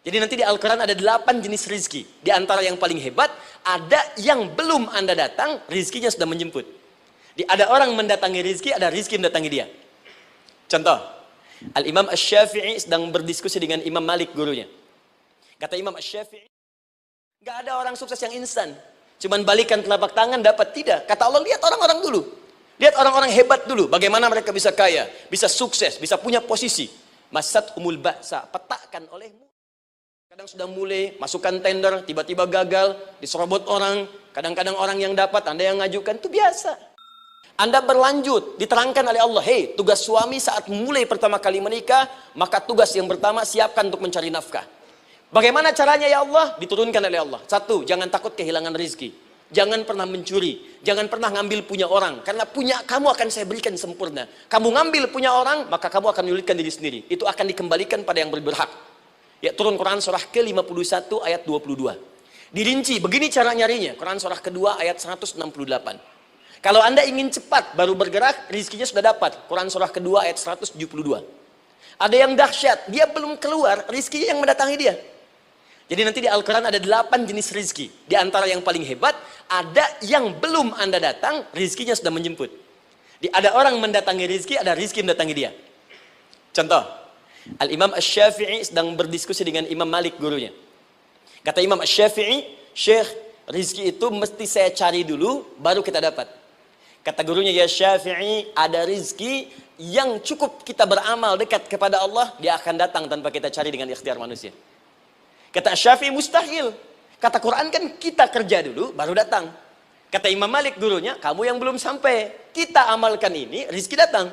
Jadi nanti di Al-Quran ada 8 jenis rizki. Di antara yang paling hebat, ada yang belum Anda datang, rizkinya sudah menjemput. Ada orang mendatangi rizki, ada rizki mendatangi dia. Contoh, Al-Imam Asy-Syafi'i sedang berdiskusi dengan Imam Malik, gurunya. Kata Imam Asy-Syafi'i, gak ada orang sukses yang instan. Cuman balikan telapak tangan dapat, tidak. Kata Allah, lihat orang-orang dulu. Lihat orang-orang hebat dulu. Bagaimana mereka bisa kaya, bisa sukses, bisa punya posisi. Masat umul ba'sa, petakan olehmu. Kadang sudah mulai, masukkan tender, tiba-tiba gagal, diserobot orang. Kadang-kadang orang yang dapat, Anda yang ngajukan, itu biasa. Anda berlanjut, diterangkan oleh Allah, hei, tugas suami saat mulai pertama kali menikah, maka tugas yang pertama, siapkan untuk mencari nafkah. Bagaimana caranya ya Allah? Diturunkan oleh Allah. Satu, jangan takut kehilangan rezeki. Jangan pernah mencuri. Jangan pernah ngambil punya orang. Karena punya kamu akan saya berikan sempurna. Kamu ngambil punya orang, maka kamu akan menyulitkan diri sendiri. Itu akan dikembalikan pada yang berhak. Ya, turun Quran surah ke-51 ayat 22. Dirinci, begini cara nyarinya. Quran surah kedua ayat 168. Kalau Anda ingin cepat baru bergerak, rizkinya sudah dapat. Quran surah kedua ayat 172. Ada yang dahsyat, dia belum keluar, rizkinya yang mendatangi dia. Jadi nanti di Al-Quran ada 8 jenis rizki. Di antara yang paling hebat, ada yang belum Anda datang, rizkinya sudah menjemput. Ada orang mendatangi rizki, ada rizki mendatangi dia. Contoh, Al-Imam Asy-Syafi'i sedang berdiskusi dengan Imam Malik, gurunya. Kata Imam Asy-Syafi'i, Syekh, rizki itu mesti saya cari dulu, baru kita dapat. Kata gurunya, ya Syafi'i, ada rizki yang cukup kita beramal dekat kepada Allah, dia akan datang tanpa kita cari dengan ikhtiar manusia. Kata Syafi'i, mustahil. Kata Quran kan kita kerja dulu, baru datang. Kata Imam Malik, gurunya, kamu yang belum sampai. Kita amalkan ini, rizki datang.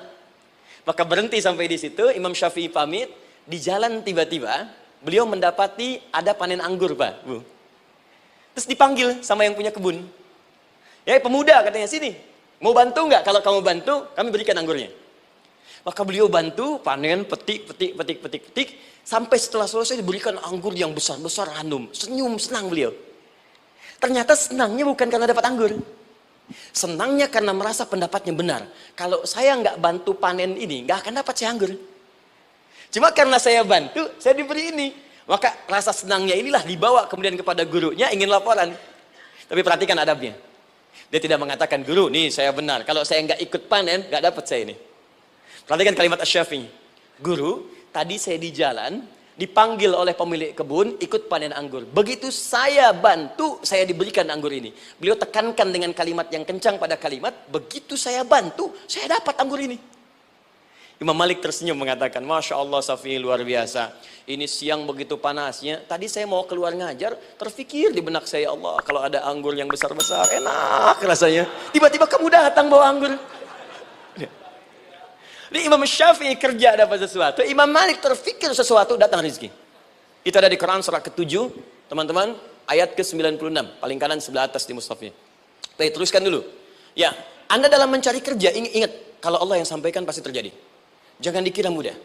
Maka berhenti sampai di situ, Imam Syafi'i pamit. Di jalan tiba-tiba, beliau mendapati ada panen anggur, Pak, Bu. Terus dipanggil sama yang punya kebun. Ya, pemuda, katanya, sini. Mau bantu nggak? Kalau kamu bantu, kami berikan anggurnya. Maka beliau bantu, panen, petik. Sampai setelah selesai diberikan anggur yang besar-besar, hanum. Senyum, senang beliau. Ternyata senangnya bukan karena dapat anggur. Senangnya karena merasa pendapatnya benar. Kalau saya nggak bantu panen ini, nggak akan dapat saya anggur. Cuma karena saya bantu, saya diberi ini. Maka rasa senangnya inilah dibawa kemudian kepada gurunya, ingin laporan. Tapi perhatikan adabnya. Dia tidak mengatakan, guru, nih saya benar. Kalau saya nggak ikut panen, nggak dapat saya ini. Perhatikan kalimat Asy-Syafi'i. Guru, tadi saya di jalan, dipanggil oleh pemilik kebun, ikut panen anggur. Begitu saya bantu, saya diberikan anggur ini. Beliau tekankan dengan kalimat yang kencang pada kalimat, begitu saya bantu, saya dapat anggur ini. Imam Malik tersenyum mengatakan, Masya Allah Syafi'i, luar biasa. Ini siang begitu panasnya, tadi saya mau keluar ngajar, terfikir di benak saya, Allah, kalau ada anggur yang besar-besar, enak rasanya. Tiba-tiba kamu datang bawa anggur. Jadi Imam Syafi'i kerja dapat sesuatu, Imam Malik terfikir sesuatu, datang rezeki. Itu ada di Quran surah ke-7, teman-teman, ayat ke-96, paling kanan sebelah atas di mushafnya. Baik, teruskan dulu. Ya, Anda dalam mencari kerja, ingat, kalau Allah yang sampaikan pasti terjadi. Jangan dikira mudah.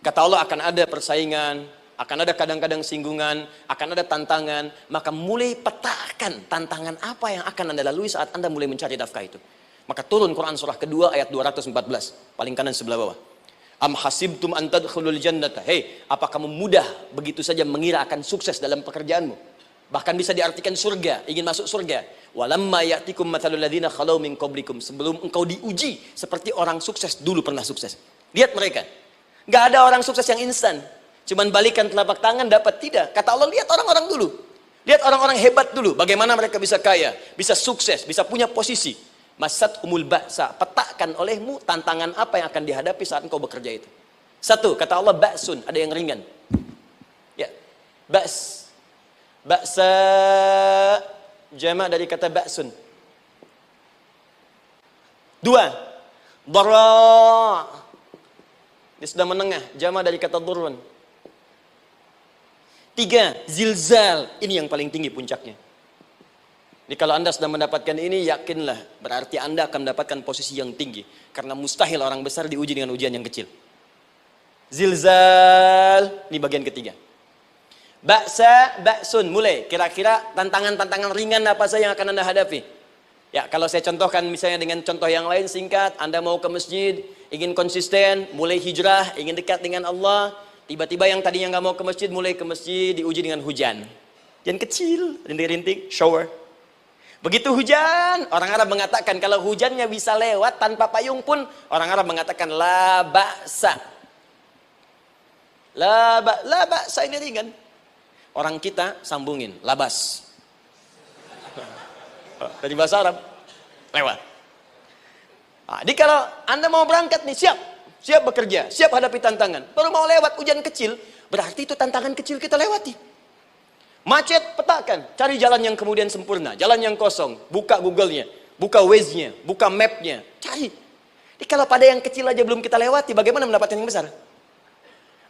Kata Allah akan ada persaingan, akan ada kadang-kadang singgungan, akan ada tantangan, maka mulai petakan tantangan apa yang akan Anda lalui saat Anda mulai mencari nafkah itu. Maka turun Quran surah kedua ayat 214, paling kanan sebelah bawah. Am hasibtum an tadkhulul jannata. Hei, apa kamu mudah begitu saja mengira akan sukses dalam pekerjaanmu? Bahkan bisa diartikan surga, ingin masuk surga. Walamma ya'tikum mathalul ladzina khalau min qablikum. Sebelum engkau diuji seperti orang sukses dulu pernah sukses. Lihat mereka. Enggak ada orang sukses yang instan. Cuman balikan telapak tangan dapat, tidak. Kata Allah, lihat orang-orang dulu. Lihat orang-orang hebat dulu, bagaimana mereka bisa kaya, bisa sukses, bisa punya posisi. Masat umul ba'sa, petakan olehmu tantangan apa yang akan dihadapi saat engkau bekerja itu. Satu, kata Allah, ba'sun, ada yang ringan. Ya, ba's. Ba'sa, jama' dari kata ba'sun. Dua, dara'. Dia sudah menengah, jama' dari kata durun. Tiga, zilzal. Ini yang paling tinggi puncaknya. Jadi kalau Anda sudah mendapatkan ini, yakinlah, berarti Anda akan mendapatkan posisi yang tinggi. Karena mustahil orang besar diuji dengan ujian yang kecil. Zilzal, ini bagian ketiga. Ba'sa, ba'sun, mulai. Kira-kira tantangan-tantangan ringan apa saja yang akan Anda hadapi? Ya, kalau saya contohkan misalnya dengan contoh yang lain singkat, Anda mau ke masjid, ingin konsisten, mulai hijrah, ingin dekat dengan Allah. Tiba-tiba yang tadinya nggak mau ke masjid, mulai ke masjid, diuji dengan hujan. Hujan kecil, rintik-rintik, shower. Begitu hujan, orang Arab mengatakan kalau hujannya bisa lewat tanpa payung pun, orang Arab mengatakan la ba'sa. La ba'sa ini ringan. Orang kita sambungin, labas. Dari bahasa Arab, lewat. Nah, jadi kalau Anda mau berangkat nih, siap bekerja, siap hadapi tantangan. Baru mau lewat hujan kecil, berarti itu tantangan kecil kita lewati. Macet, petakan, cari jalan yang kemudian sempurna, jalan yang kosong, buka Google-nya, buka Waze-nya, buka map-nya, cari. Jadi kalau pada yang kecil aja belum kita lewati, bagaimana mendapatkan yang besar?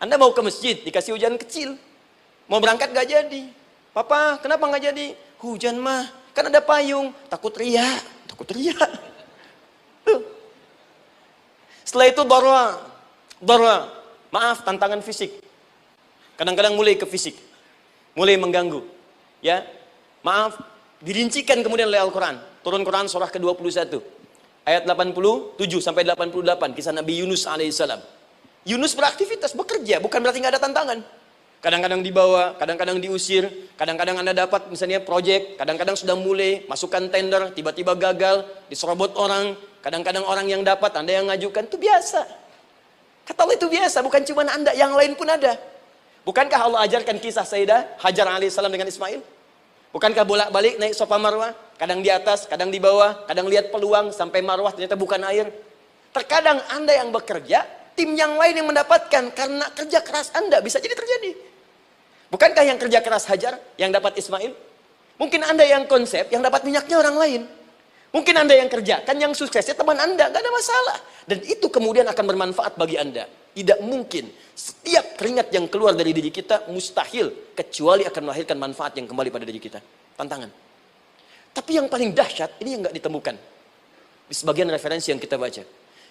Anda mau ke masjid, dikasih hujan kecil, mau berangkat gak jadi. Papa, kenapa gak jadi? Hujan mah, kan ada payung, takut riak. Tuh. Setelah itu darwa, maaf, tantangan fisik. Kadang-kadang mulai ke fisik, mulai mengganggu. Ya, maaf, dirincikan kemudian oleh Al-Quran. Turun Quran surah ke-21, ayat 87 sampai 88, kisah Nabi Yunus alaihissalam. Yunus beraktivitas, bekerja, bukan berarti nggak ada tantangan. Kadang-kadang dibawa, kadang-kadang diusir, kadang-kadang Anda dapat misalnya proyek, kadang-kadang sudah mulai masukkan tender, tiba-tiba gagal, diserobot orang, kadang-kadang orang yang dapat, Anda yang ngajukan, itu biasa. Kata Allah itu biasa, bukan cuma Anda, yang lain pun ada. Bukankah Allah ajarkan kisah Sayyidah Hajar alaihissalam dengan Ismail? Bukankah bolak-balik naik Safa Marwah, kadang di atas, kadang di bawah, kadang lihat peluang, sampai Marwah ternyata bukan air. Terkadang Anda yang bekerja, tim yang lain yang mendapatkan, karena kerja keras Anda, bisa jadi terjadi. Bukankah yang kerja keras Hajar yang dapat Ismail? Mungkin Anda yang konsep, yang dapat minyaknya orang lain. Mungkin Anda yang kerja, kan yang suksesnya teman Anda, gak ada masalah. Dan itu kemudian akan bermanfaat bagi Anda. Tidak mungkin setiap keringat yang keluar dari diri kita mustahil, kecuali akan melahirkan manfaat yang kembali pada diri kita. Tantangan. Tapi yang paling dahsyat, ini yang gak ditemukan di sebagian referensi yang kita baca.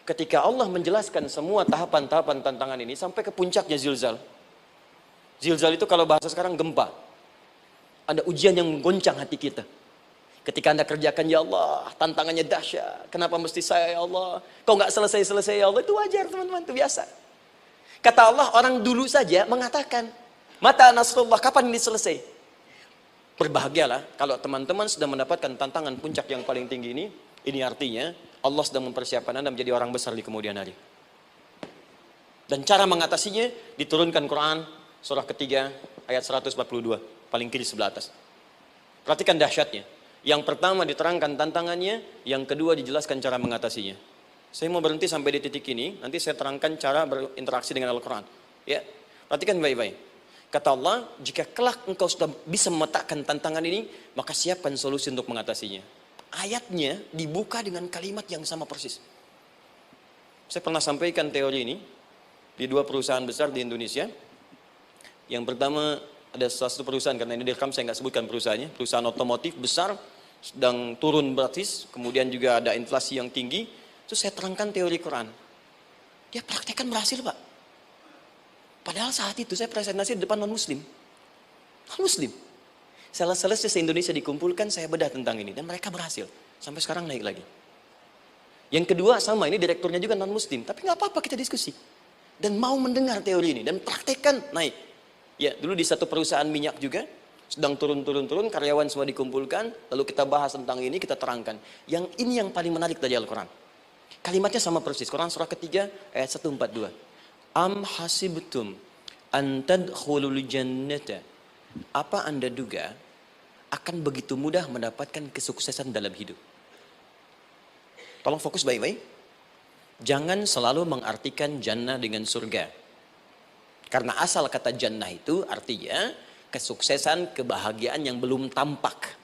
Ketika Allah menjelaskan semua tahapan-tahapan tantangan ini sampai ke puncaknya zilzal. Zilzal itu kalau bahasa sekarang gempa. Ada ujian yang menggoncang hati kita. Ketika Anda kerjakan, ya Allah, tantangannya dahsyat. Kenapa mesti saya, ya Allah? Kok nggak selesai-selesai, ya Allah? Itu wajar, teman-teman, itu biasa. Kata Allah, orang dulu saja mengatakan, mata nasrullah, kapan ini selesai? Berbahagialah kalau teman-teman sudah mendapatkan tantangan puncak yang paling tinggi ini. Ini artinya Allah sedang mempersiapkan Anda menjadi orang besar di kemudian hari. Dan cara mengatasinya diturunkan Quran surah ketiga ayat 142, paling kiri sebelah atas. Perhatikan dahsyatnya. Yang pertama diterangkan tantangannya, yang kedua dijelaskan cara mengatasinya. Saya mau berhenti sampai di titik ini, nanti saya terangkan cara berinteraksi dengan Al-Quran. Ya, perhatikan baik-baik. Kata Allah, jika kelak engkau sudah bisa memetakan tantangan ini, maka siapkan solusi untuk mengatasinya. Ayatnya dibuka dengan kalimat yang sama persis. Saya pernah sampaikan teori ini di dua perusahaan besar di Indonesia. Yang pertama, ada satu perusahaan, karena ini direkam saya nggak sebutkan perusahaannya, perusahaan otomotif besar, sedang turun gratis, kemudian juga ada inflasi yang tinggi. Itu saya terangkan teori Quran. Dia praktekkan berhasil, Pak. Padahal saat itu saya presentasi di depan non-muslim. Non-muslim. Selesai se-Indonesia dikumpulkan, saya bedah tentang ini. Dan mereka berhasil. Sampai sekarang naik lagi. Yang kedua sama, ini direkturnya juga non-muslim. Tapi nggak apa-apa, kita diskusi. Dan mau mendengar teori ini. Dan praktekkan, naik. Ya, dulu di satu perusahaan minyak juga. Sedang turun, karyawan semua dikumpulkan. Lalu kita bahas tentang ini, kita terangkan. Yang ini yang paling menarik dari Al-Quran. Kalimatnya sama persis. Quran surah ketiga ayat 142. Am hasibtum an tadkhulul jannata. Apa Anda duga akan begitu mudah mendapatkan kesuksesan dalam hidup? Tolong fokus baik-baik. Jangan selalu mengartikan jannah dengan surga. Karena asal kata jannah itu artinya kesuksesan, kebahagiaan yang belum tampak.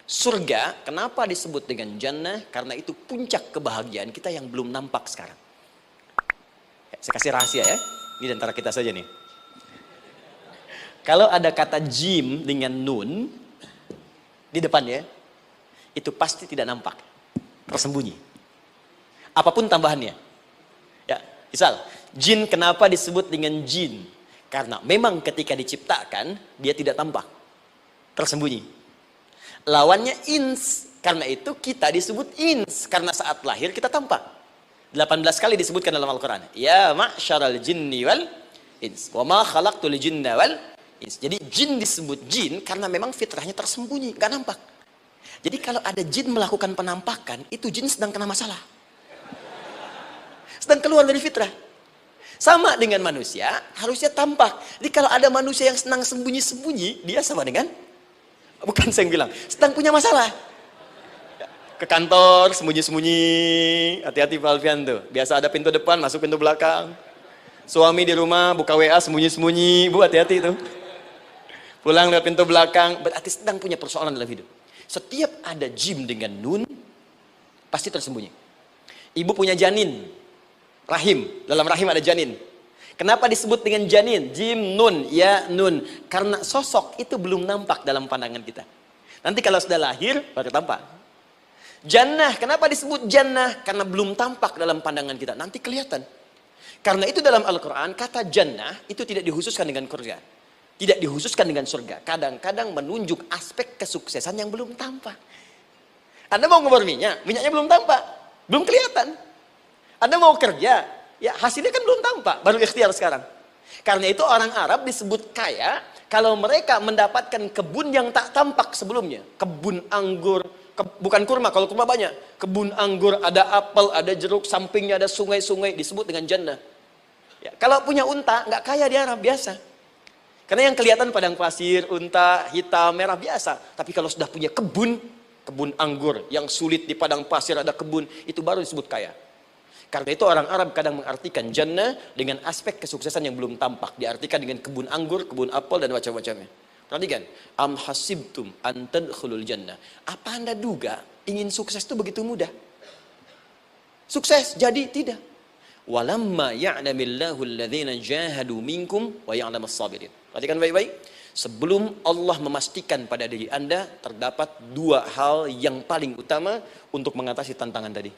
Surga, kenapa disebut dengan jannah? Karena itu puncak kebahagiaan kita yang belum nampak sekarang. Saya kasih rahasia ya, ini antara kita saja nih. Kalau ada kata jim dengan nun di depannya, itu pasti tidak nampak, tersembunyi. Apapun tambahannya. Ya, misal, jin kenapa disebut dengan jin? Karena memang ketika diciptakan, dia tidak tampak, tersembunyi. Lawannya ins, karena itu kita disebut ins, karena saat lahir kita tampak. 18 kali disebutkan dalam Al-Quran. Ya ma'syaral jinni wal ins. Wa ma khalaqtul jinna wal ins. Jadi jin disebut jin karena memang fitrahnya tersembunyi, nggak nampak. Jadi kalau ada jin melakukan penampakan, itu jin sedang kena masalah. Sedang keluar dari fitrah. Sama dengan manusia, harusnya tampak. Jadi kalau ada manusia yang senang sembunyi-sembunyi, dia sama dengan, bukan saya yang bilang, sedang punya masalah. Ke kantor, sembunyi-sembunyi, hati-hati Pak Alfian tuh. Biasa ada pintu depan, masuk pintu belakang. Suami di rumah, buka WA, sembunyi-sembunyi. Bu, hati-hati tuh. Pulang lewat pintu belakang, berarti sedang punya persoalan dalam hidup. Setiap ada jim dengan nun, pasti tersembunyi. Ibu punya janin, rahim, dalam rahim ada janin. Kenapa disebut dengan janin? Jim, nun, ya, nun. Karena sosok itu belum nampak dalam pandangan kita. Nanti kalau sudah lahir, baru tampak. Jannah, kenapa disebut jannah? Karena belum tampak dalam pandangan kita. Nanti kelihatan. Karena itu dalam Al-Quran, kata jannah itu tidak dikhususkan dengan surga. Tidak dikhususkan dengan surga. Kadang-kadang menunjuk aspek kesuksesan yang belum tampak. Anda mau ngebor minyak, minyaknya belum tampak. Belum kelihatan. Anda mau kerja, ya hasilnya kan belum tampak. Baru ikhtiar sekarang. Karena itu orang Arab disebut kaya, kalau mereka mendapatkan kebun yang tak tampak sebelumnya. Kebun anggur, bukan kurma, kalau kurma banyak. Kebun anggur, ada apel, ada jeruk, sampingnya ada sungai-sungai, disebut dengan jannah. Ya, kalau punya unta, nggak kaya di Arab, biasa. Karena yang kelihatan padang pasir, unta, hitam, merah, biasa. Tapi kalau sudah punya kebun anggur, yang sulit di padang pasir ada kebun, itu baru disebut kaya. Karena itu orang Arab kadang mengartikan jannah dengan aspek kesuksesan yang belum tampak. Diartikan dengan kebun anggur, kebun apel, dan macam-macamnya. Perhatikan, am hasibtum an tadkhulul jannah. Apa Anda duga ingin sukses itu begitu mudah? Sukses jadi tidak. Walamma ya'lamillahu alladhina jahadu minkum wa ya'lamas sabirin. Perhatikan baik-baik. Sebelum Allah memastikan pada diri Anda terdapat dua hal yang paling utama untuk mengatasi tantangan tadi.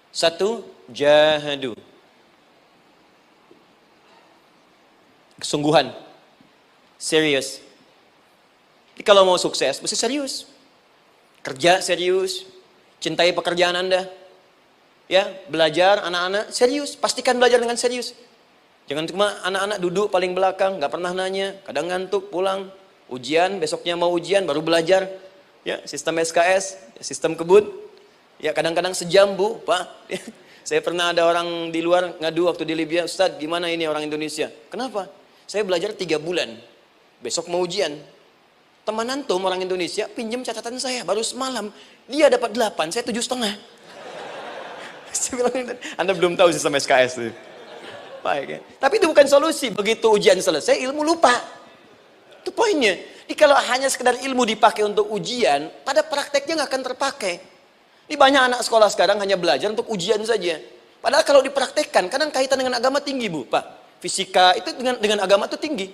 Satu, jahadu. Kesungguhan. Serius. Jadi kalau mau sukses, mesti serius. Kerja serius. Cintai pekerjaan Anda. Ya, belajar anak-anak serius. Pastikan belajar dengan serius. Jangan cuma anak-anak duduk paling belakang, nggak pernah nanya, kadang ngantuk, pulang. Ujian, besoknya mau ujian, baru belajar. Ya, sistem SKS, sistem kebut. Ya, kadang-kadang sejam, Bu, Pak. Saya pernah ada orang di luar ngadu waktu di Libya, Ustadz, gimana ini orang Indonesia? Kenapa? Saya belajar 3 bulan. Besok mau ujian. Teman antum orang Indonesia pinjam catatan saya baru semalam. Dia dapat 8, saya 7,5. Saya bilang, Anda belum tahu sistem SKS itu. Baik, ya. Tapi itu bukan solusi. Begitu ujian selesai, ilmu lupa. Itu poinnya. Jadi kalau hanya sekedar ilmu dipakai untuk ujian, pada prakteknya nggak akan terpakai. Ini banyak anak sekolah sekarang hanya belajar untuk ujian saja. Padahal kalau dipraktekkan, kadang kaitan dengan agama tinggi, Bu, Pak. Fisika itu dengan agama itu tinggi.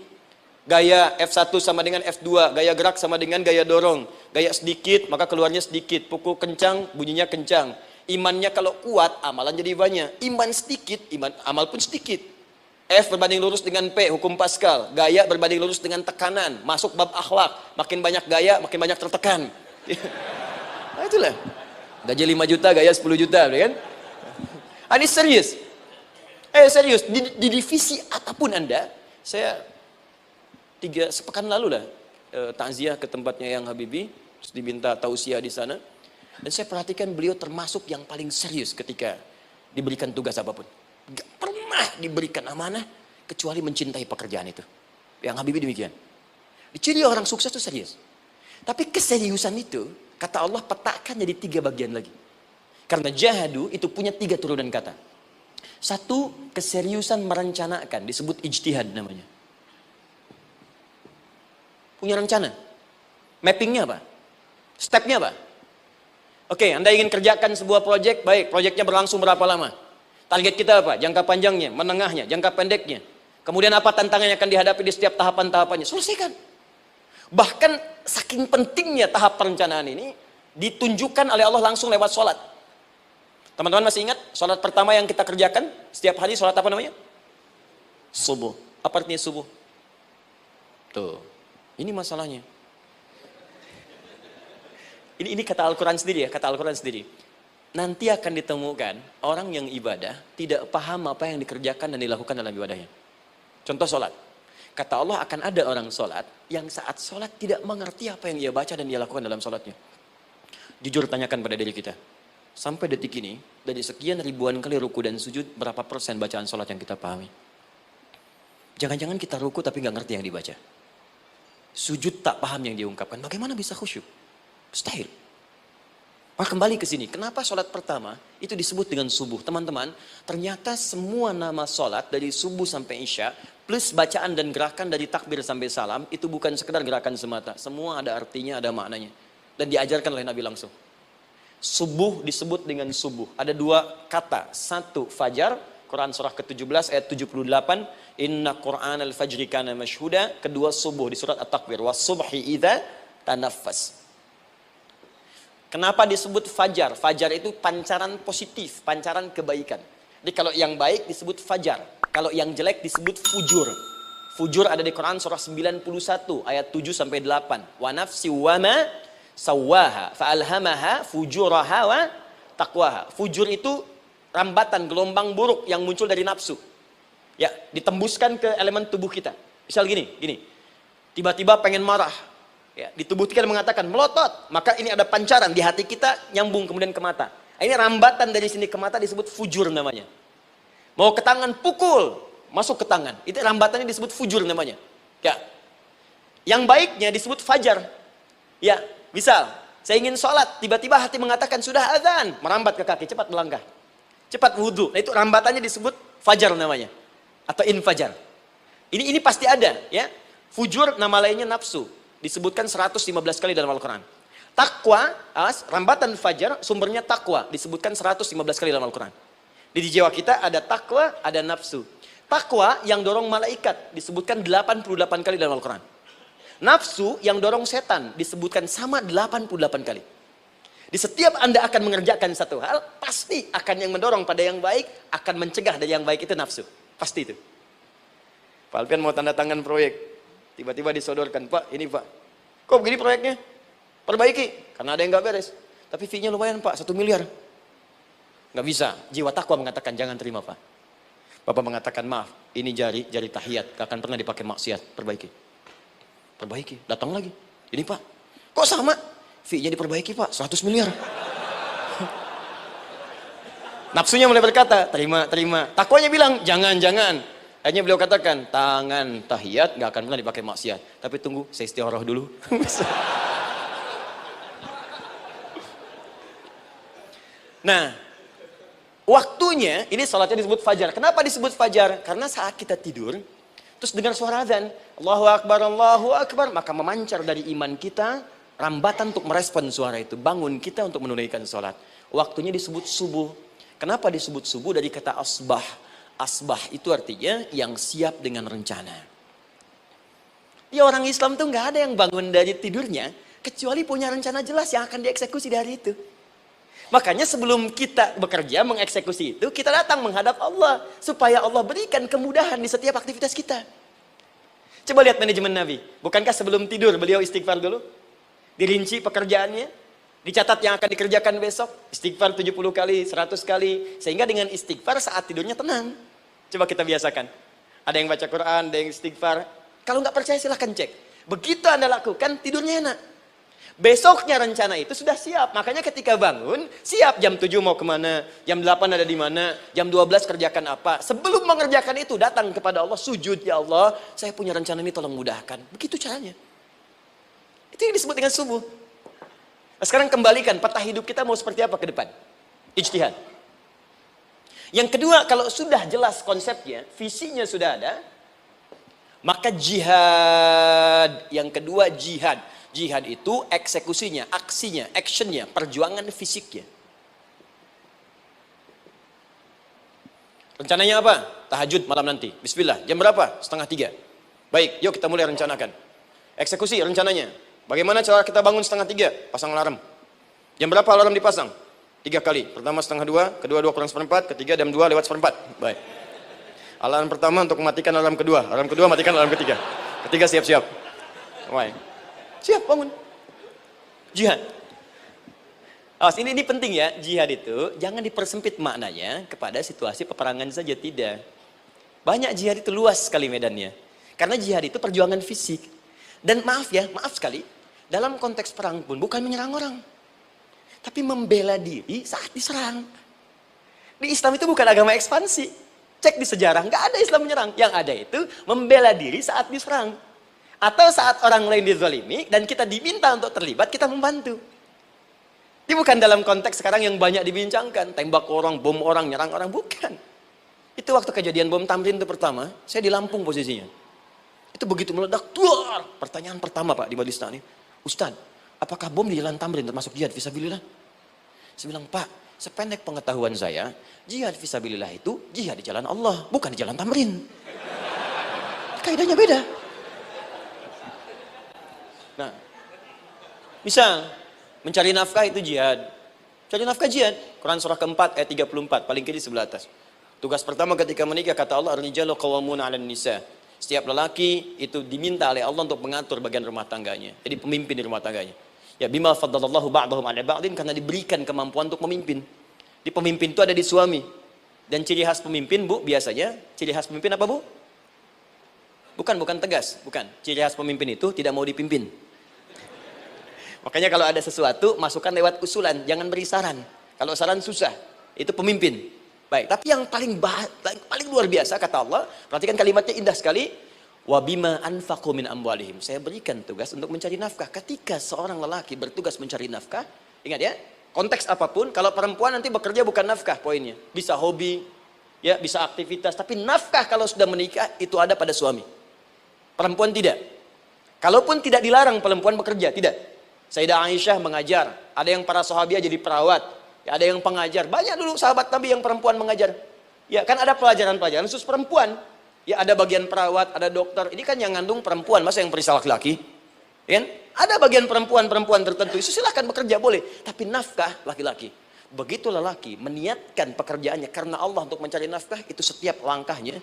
Gaya F1 sama dengan F2, gaya gerak sama dengan gaya dorong. Gaya sedikit, maka keluarnya sedikit. Pukul kencang, bunyinya kencang. Imannya kalau kuat, amalan jadi banyak. Iman sedikit, amal pun sedikit. F berbanding lurus dengan P, hukum Pascal. Gaya berbanding lurus dengan tekanan. Masuk bab akhlak. Makin banyak gaya, makin banyak tertekan. Nah itulah. Gaji 5 juta, gaya 10 juta, kan? Ini serius. Serius. Di divisi apapun Anda, saya 3 sepekan lalu lah takziah ke tempatnya yang Habibie, terus diminta tausiah di sana. Dan saya perhatikan beliau termasuk yang paling serius ketika diberikan tugas apapun. Gak pernah diberikan amanah kecuali mencintai pekerjaan itu. Yang Habibie demikian. Ciri orang sukses itu serius. Tapi keseriusan itu, kata Allah petakan jadi 3 bagian lagi. Karena jahadu itu punya 3 turunan kata. Satu, keseriusan merencanakan, disebut ijtihad namanya. Punya rencana. Mappingnya apa? Stepnya apa? Oke, Anda ingin kerjakan sebuah proyek, baik, proyeknya berlangsung berapa lama? Target kita apa? Jangka panjangnya, menengahnya, jangka pendeknya. Kemudian apa tantangan yang akan dihadapi di setiap tahapan-tahapannya? Selesaikan. Bahkan saking pentingnya tahap perencanaan ini ditunjukkan oleh Allah langsung lewat sholat. Teman-teman masih ingat sholat pertama yang kita kerjakan setiap hari, sholat apa namanya? Subuh. Apa artinya subuh? Tuh, ini masalahnya. Ini kata Al-Quran sendiri ya, kata Al-Quran sendiri. Nanti akan ditemukan orang yang ibadah tidak paham apa yang dikerjakan dan dilakukan dalam ibadahnya. Contoh sholat. Kata Allah akan ada orang sholat yang saat sholat tidak mengerti apa yang ia baca dan ia lakukan dalam sholatnya. Jujur tanyakan pada diri kita. Sampai detik ini, dari sekian ribuan kali ruku dan sujud, berapa persen bacaan sholat yang kita pahami? Jangan-jangan kita ruku tapi nggak ngerti yang dibaca. Sujud tak paham yang diungkapkan. Bagaimana bisa khusyuk? Mustahil. Maka kembali ke sini. Kenapa sholat pertama itu disebut dengan subuh? Teman-teman, ternyata semua nama sholat dari subuh sampai isya, plus bacaan dan gerakan dari takbir sampai salam, itu bukan sekedar gerakan semata. Semua ada artinya, ada maknanya. Dan diajarkan oleh Nabi langsung. Subuh disebut dengan subuh. Ada dua kata. Satu, fajar. Quran surah ke-17 ayat 78. Inna Qur'an al-fajri kana mashhuda. Kedua, subuh di surat At-Takbir. Was-subhi idza tanaffas. Kenapa disebut fajar? Fajar itu pancaran positif, pancaran kebaikan. Jadi kalau yang baik disebut fajar. Kalau yang jelek disebut fujur. Fujur ada di Quran surah 91 ayat 7 sampai 8. Wa nafsi wa ma sawwaha fa'alhamaha fujuraha wa taqwaha. Fujur itu rambatan, gelombang buruk yang muncul dari nafsu. Ya, ditembuskan ke elemen tubuh kita. Misal gini. Tiba-tiba pengen marah. Ya, di tubuh kita mengatakan melotot, maka ini ada pancaran di hati kita nyambung kemudian ke mata. Ini rambatan dari sini ke mata disebut fujur namanya. Mau ke tangan pukul, masuk ke tangan. Itu rambatannya disebut fujur namanya. Ya. Yang baiknya disebut fajar. Ya, misal saya ingin sholat, tiba-tiba hati mengatakan sudah azan, merambat ke kaki, cepat melangkah. Cepat wudhu. Nah, itu rambatannya disebut fajar namanya. Atau infajar. Ini pasti ada, ya. Fujur nama lainnya nafsu. Disebutkan 115 kali dalam Al-Quran. Takwa, rambatan fajar, sumbernya takwa. Disebutkan 115 kali dalam Al-Quran. Di jiwa kita ada takwa, ada nafsu. Takwa yang dorong malaikat, disebutkan 88 kali dalam Al-Quran. Nafsu yang dorong setan, disebutkan sama 88 kali. Di setiap Anda akan mengerjakan satu hal, pasti akan yang mendorong pada yang baik, akan mencegah dari yang baik itu nafsu. Pasti itu. Pak Alpian mau tanda tangan proyek. Tiba-tiba disodorkan, Pak, ini Pak. Kok begini proyeknya? Perbaiki. Karena ada yang nggak beres. Tapi fee-nya lumayan Pak, 1 miliar. Nggak bisa. Jiwa takwa mengatakan, jangan terima Pak. Bapak mengatakan, maaf, ini jari tahiyat. Gak akan pernah dipakai maksiat. Perbaiki. Datang lagi. Ini Pak. Kok sama? Fee-nya diperbaiki Pak, 100 miliar. Nafsunya mulai berkata, terima. Takwanya bilang, jangan. Hanya beliau katakan, tangan tahiyat gak akan pernah dipakai maksiat. Tapi tunggu, saya istiqoroh dulu. Nah, waktunya, ini salatnya disebut fajar. Kenapa disebut fajar? Karena saat kita tidur, terus dengar suara azan, Allahu Akbar, maka memancar dari iman kita, rambatan untuk merespon suara itu. Bangun kita untuk menunaikan salat. Waktunya disebut subuh. Kenapa disebut subuh? Dari kata asbah. Asbah itu artinya yang siap dengan rencana. Ya, orang Islam tuh nggak ada yang bangun dari tidurnya kecuali punya rencana jelas yang akan dieksekusi di hari itu. Makanya sebelum kita bekerja mengeksekusi itu, kita datang menghadap Allah supaya Allah berikan kemudahan di setiap aktivitas kita. Coba lihat manajemen Nabi. Bukankah sebelum tidur beliau istighfar dulu? Dirinci pekerjaannya, dicatat yang akan dikerjakan besok, istighfar 70 kali, 100 kali, sehingga dengan istighfar saat tidurnya tenang. Coba kita biasakan. Ada yang baca Quran, ada yang istighfar. Kalau nggak percaya silahkan cek. Begitu Anda lakukan, tidurnya enak. Besoknya rencana itu sudah siap. Makanya ketika bangun, siap jam 7 mau kemana, jam 8 ada di mana, jam 12 kerjakan apa. Sebelum mengerjakan itu, datang kepada Allah, sujud, ya Allah, saya punya rencana ini tolong mudahkan. Begitu caranya. Itu yang disebut dengan subuh. Nah, sekarang kembalikan peta hidup kita mau seperti apa ke depan. Ijtihad. Yang kedua, kalau sudah jelas konsepnya, visinya sudah ada, maka jihad. Yang kedua, jihad. Jihad itu eksekusinya, aksinya, actionnya, perjuangan fisiknya. Rencananya apa? Tahajud malam nanti. Bismillah. Jam berapa? 2:30. Baik, yuk kita mulai rencanakan. Eksekusi rencananya. Bagaimana cara kita bangun 2:30? Pasang alarm. Jam berapa alarm dipasang? 3 kali. Pertama 1:30, kedua 2 kurang 1/4, ketiga jam 2 lewat 1/4. Baik. Alarm pertama untuk mematikan alarm kedua. Alarm kedua matikan alarm ketiga. Ketiga siap-siap. Baik. Siap bangun. Jihad. Awas, ini penting ya. Jihad itu jangan dipersempit maknanya kepada situasi peperangan saja, tidak. Banyak jihad itu luas sekali medannya. Karena jihad itu perjuangan fisik. Dan maaf sekali, dalam konteks perang pun bukan menyerang orang. Tapi membela diri saat diserang. Di Islam itu bukan agama ekspansi. Cek di sejarah, nggak ada Islam menyerang. Yang ada itu membela diri saat diserang. Atau saat orang lain dizalimi dan kita diminta untuk terlibat, kita membantu. Ini bukan dalam konteks sekarang yang banyak dibincangkan. Tembak orang, bom orang, nyerang orang. Bukan. Itu waktu kejadian bom Tamrin itu pertama, saya di Lampung posisinya. Itu begitu meledak, tuar. Pertanyaan pertama Pak di Majelis Taklim, Ustaz, apakah bom di jalan Tamrin termasuk jihad fisabilillah? Saya bilang, Pak, sependek pengetahuan saya, jihad fisabilillah itu jihad di jalan Allah, bukan di jalan Tamrin. Kaidahnya beda. Nah, misal mencari nafkah itu jihad. Cari nafkah jihad. Quran surah keempat ayat 34, paling kiri sebelah atas. Tugas pertama ketika menikah kata Allah, ar-rijalu qawwamuna 'alan nisa. Setiap lelaki itu diminta oleh Allah untuk mengatur bagian rumah tangganya. Jadi pemimpin di rumah tangganya. Ya bima faddalallahu ba'dahum 'ala ba'din, karena diberikan kemampuan untuk memimpin. Di pemimpin itu ada di suami. Dan ciri khas pemimpin, Bu, biasanya ciri khas pemimpin apa, Bu? Bukan tegas, bukan. Ciri khas pemimpin itu tidak mau dipimpin. Makanya kalau ada sesuatu, masukkan lewat usulan, jangan beri saran. Kalau saran susah, itu pemimpin. Baik, tapi yang paling luar biasa kata Allah, perhatikan kalimatnya indah sekali. Wa bima anfaqu min amwalihim. Saya berikan tugas untuk mencari nafkah. Ketika seorang lelaki bertugas mencari nafkah, ingat ya, konteks apapun, kalau perempuan nanti bekerja bukan nafkah poinnya. Bisa hobi, ya, bisa aktivitas, tapi nafkah kalau sudah menikah itu ada pada suami. Perempuan tidak. Kalaupun tidak dilarang perempuan bekerja, tidak. Sayyidah Aisyah mengajar, ada yang para sahabiah jadi perawat, ya, ada yang pengajar. Banyak dulu sahabat Nabi yang perempuan mengajar. Ya, kan ada pelajaran-pelajaran khusus perempuan. Ya, ada bagian perawat, ada dokter. Ini kan yang ngandung perempuan, masa yang periksa laki-laki? Ya, ada bagian perempuan tertentu, itu silahkan bekerja boleh. Tapi nafkah laki-laki. Begitu lelaki meniatkan pekerjaannya karena Allah untuk mencari nafkah, itu setiap langkahnya